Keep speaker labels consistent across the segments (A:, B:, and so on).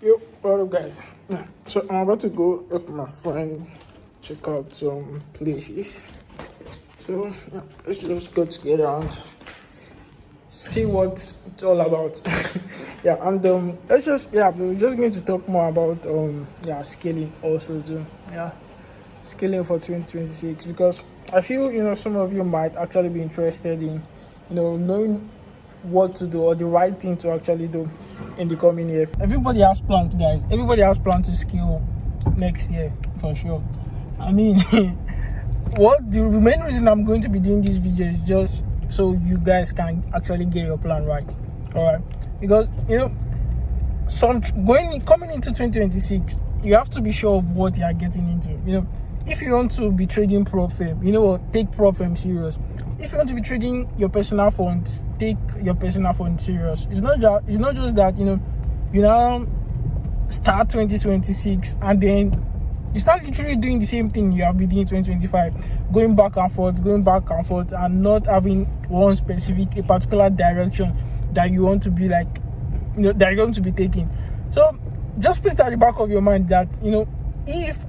A: Yo, what up, guys? So I'm about to go help my friend check out some places. So let's just go together and see what it's all about. We're just going to talk more about scaling also too. Scaling for 2026 because I feel some of you might actually be interested in knowing what to do or the right thing to actually do in the coming year. Everybody has plans, guys. Everybody has plans to scale next year for sure. I mean, the main reason I'm going to be doing this video is just so you guys can actually get your plan right. All right, because coming into 2026, you have to be sure of what you are getting into. If you want to be trading prop firm, take prop firm serious. If you want to be trading your personal funds, take your personal fund serious. It's not just that you now start 2026 and then you start literally doing the same thing you have been doing in 2025, going back and forth, and not having one specific, a particular direction that you want to be that you want to be taking. So just put that at the back of your mind that if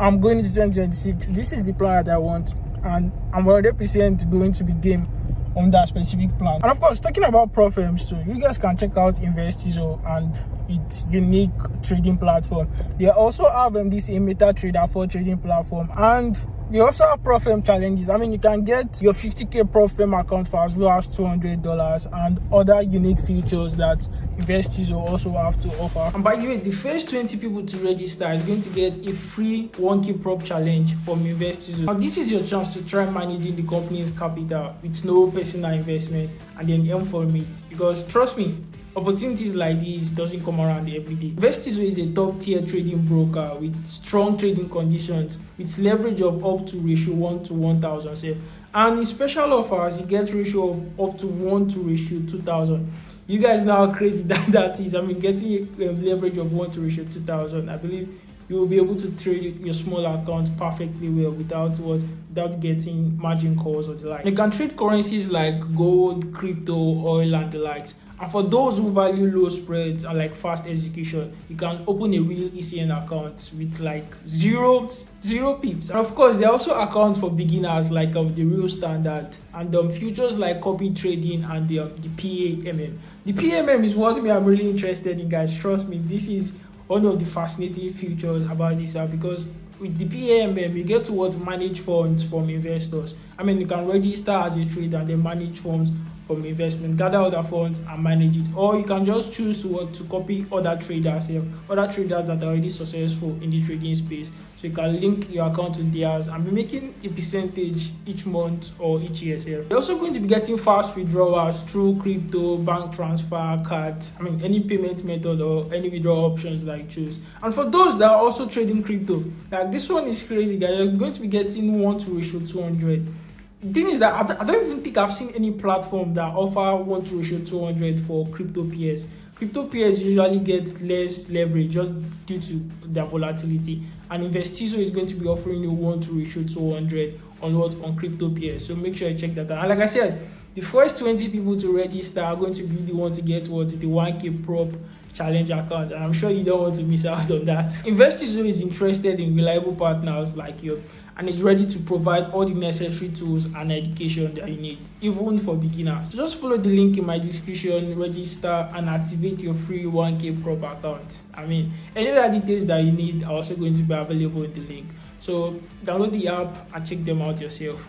A: I'm going into 2026, this is the plan that I want, and I'm 100% going to be game on that specific plan. And of course, talking about prop firms too, you guys can check out Investizo and its unique trading platform. They also have this MetaTrader 4 trading platform, and they also have prop firm challenges. I mean, you can get your 50k prop firm account for as low as $200 and other unique features that Investizo also have to offer. And by the way, the first 20 people to register is going to get a free 1k prop challenge from Investizo. Now, this is your chance to try managing the company's capital with no personal investment and then earn from it. Because trust me, opportunities like these doesn't come around every day. Investizo is a top-tier trading broker with strong trading conditions, with leverage of up to ratio 1 to 1,000. And in special offers, you get ratio of up to 1 to ratio 2,000. You guys know how crazy that is. I mean, getting a leverage of 1 to ratio 2,000, I believe you will be able to trade your small account perfectly well without getting margin calls or the like. You can trade currencies like gold, crypto, oil, and the likes. And for those who value low spreads and fast execution, you can open a real ECN account with zero pips. And of course, there are also accounts for beginners like the real standard and futures like copy trading and the PAMM. The PAMM is what I'm really interested in, guys. Trust me, this is one of the fascinating features about this app, because with the PAMM, you get to manage funds from investors. I mean, you can register as a trader and then manage funds from investment, gather other funds and manage it, or you can just choose to copy other traders that are already successful in the trading space. So you can link your account to theirs and be making a percentage each month or each year. You're also going to be getting fast withdrawals through crypto, bank transfer, cards, any payment method or any withdrawal options that you choose. And for those that are also trading crypto, this one is crazy, guys. You're going to be getting 1 to ratio 200. The thing is that I don't even think I've seen any platform that offer 1 to ratio 200 for crypto pairs. Crypto pairs usually get less leverage just due to their volatility, and Investizo is going to be offering you 1 to ratio 200 on crypto pairs. So make sure you check that out. And like I said, the first 20 people to register are going to be the one to get the 1k prop challenge account, and I'm sure you don't want to miss out on that. Investizo is interested in reliable partners like you, and is ready to provide all the necessary tools and education that you need, even for beginners. So just follow the link in my description, register, and activate your free 1k prop account. Any other details that you need are also going to be available in the link. So download the app and check them out yourself.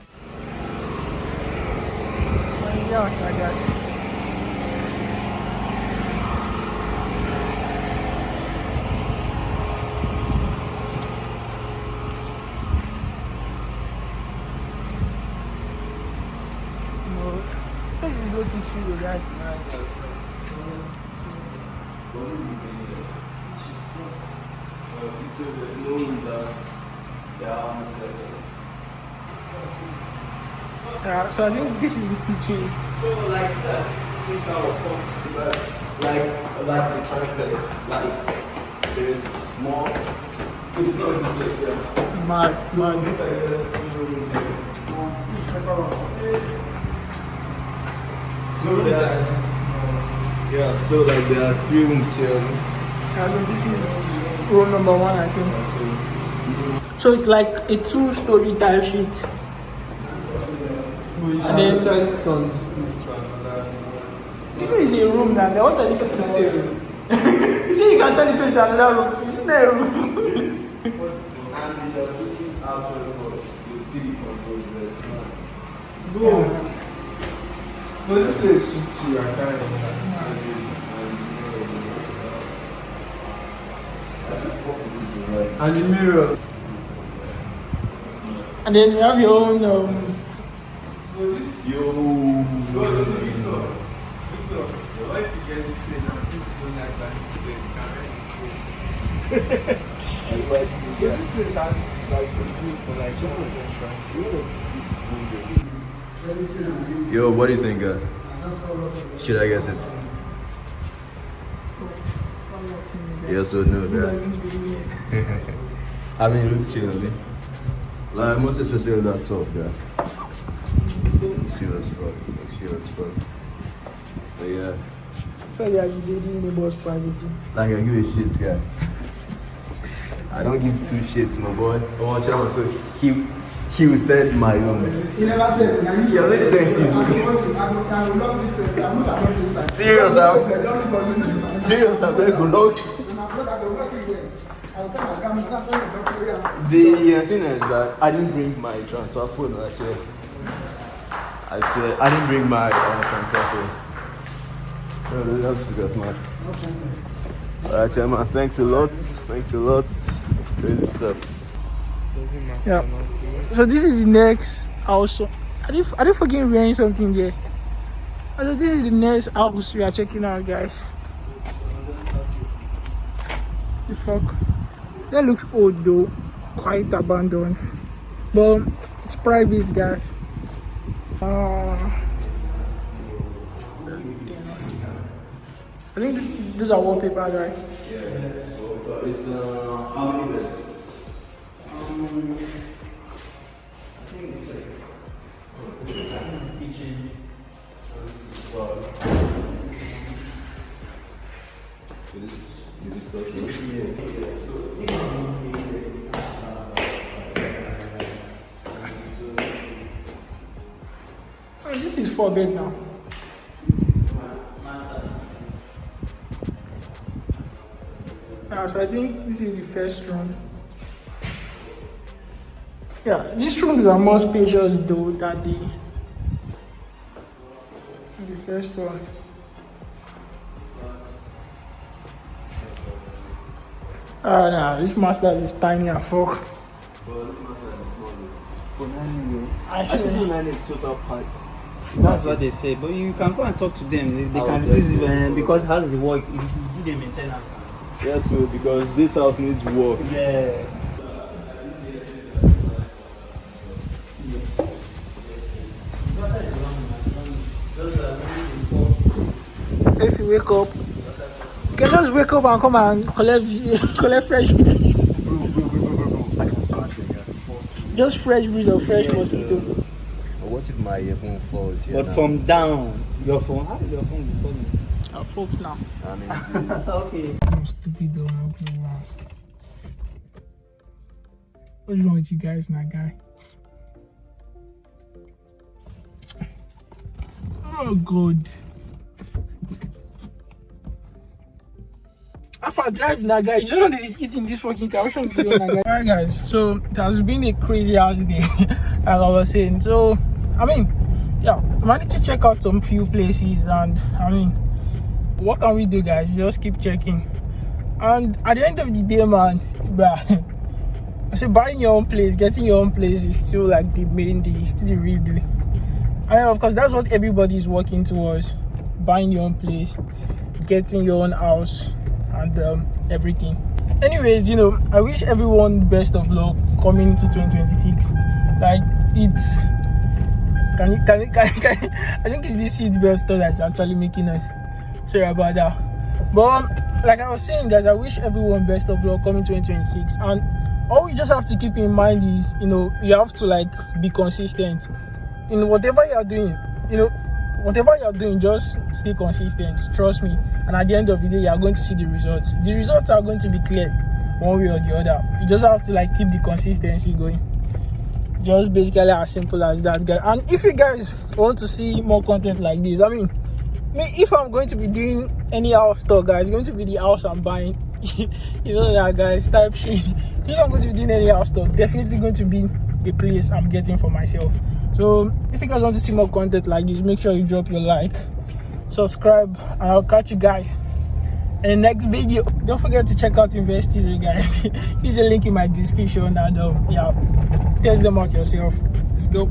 A: This is looking true, guys. So I think this is the kitchen.
B: So this the track there's more. It's not in place, yeah.
A: Mad.
B: So there are 3 rooms here.
A: Yeah, so this is room number 1, I think. So it's like a 2-story tile sheet. And then this is a room now. What are you talking about? You say you can turn this place to another room. It's not a room.
C: No, this place suits you. I can't and the mirror.
A: And then you have your own.
B: Yo. Victor, why did you get this place? And since you don't like that display, you can rent this place. This place has like been good for like 200
D: Yo, what do you think, guy? Should I get it? Yes or no, guy? I mean, it looks chill, man. Like, most especially that top, guy. Looks chill as fuck. Looks chill as fuck. But yeah.
A: So yeah, you dating neighbor's privacy.
D: Like, I give a shit, guy. I don't give 2 shits, my boy. I want you so he will send my own.
C: He never said it.
D: He already sent it. Serious, serious, I'm going to log. The thing is that I didn't bring my transfer phone, I swear. I didn't bring my transfer phone. No, that's because, man. Alright, Chairman, thanks a lot. Thanks a lot. It's crazy stuff.
A: Yeah. So this is the next house. Are they fucking wearing something there? So this is the next house we are checking out, guys. The fuck? That looks old though. Quite abandoned. But it's private, guys. I think these are wallpapers, right?
D: Yeah, so it's how many beds? I think it's like this kitchen. This is well. This is stuff.
A: Oh, this is 4 bed now. So I think this is the first room. Yeah, these rooms are more spacious though than the first one. Nah, this master is tiny as fuck.
B: But this master is small. For 9
A: I
B: Actually,
A: see.
B: 9 is total pipe.
E: That's what they say, but you can go and talk to them. They can reduce it because how does it work? If you do the maintenance.
B: Yeah, so because this house needs work.
E: Yeah.
A: So if you wake up, you can just wake up and come and collect fresh breeze.
D: Bro. I can't smash it, guy.
A: Just fresh breeze or fresh mosquito.
D: But what if my phone falls here?
E: But
D: now?
E: from down, your phone, how did your phone be falling?
A: I fuck now.
D: I mean,
E: Okay.
A: Stupid though, no clue ask. What's wrong with you guys and that guy? Oh god. After driving that guy, you don't know that he's eating this fucking car. Alright guys, so it has been a crazy house day, like I was saying. So I mean, yeah, I managed to check out some few places, and I mean, what can we do, guys? Just keep checking. And at the end of the day, man, bruh, I say buying your own place, getting your own place is still like the main deal, it's still the real deal. And of course, that's what everybody is working towards: buying your own place, getting your own house, and everything. Anyways, you know, I wish everyone best of luck coming into 2026. Like, it's I think it's this seatbelt stuff that's actually making us. Sorry about that. But like I was saying, guys, I wish everyone best of luck coming 2026. And all we just have to keep in mind is, you know, you have to like be consistent in whatever you are doing. You know, whatever you're doing, just stay consistent. Trust me. And at the end of the day, you are going to see the results. The results are going to be clear one way or the other. You just have to like keep the consistency going. Just basically as simple as that, guys. And if you guys want to see more content like this, I mean, if I'm going to be doing any house stuff, guys, it's going to be the house I'm buying. You know that, guys, type shit. So if I'm going to be doing any house stuff, definitely going to be the place I'm getting for myself. So if you guys want to see more content like this, make sure you drop your like, subscribe, and I'll catch you guys in the next video. Don't forget to check out Investizo, guys. Use the link in my description, and yeah, test them out yourself. Let's go.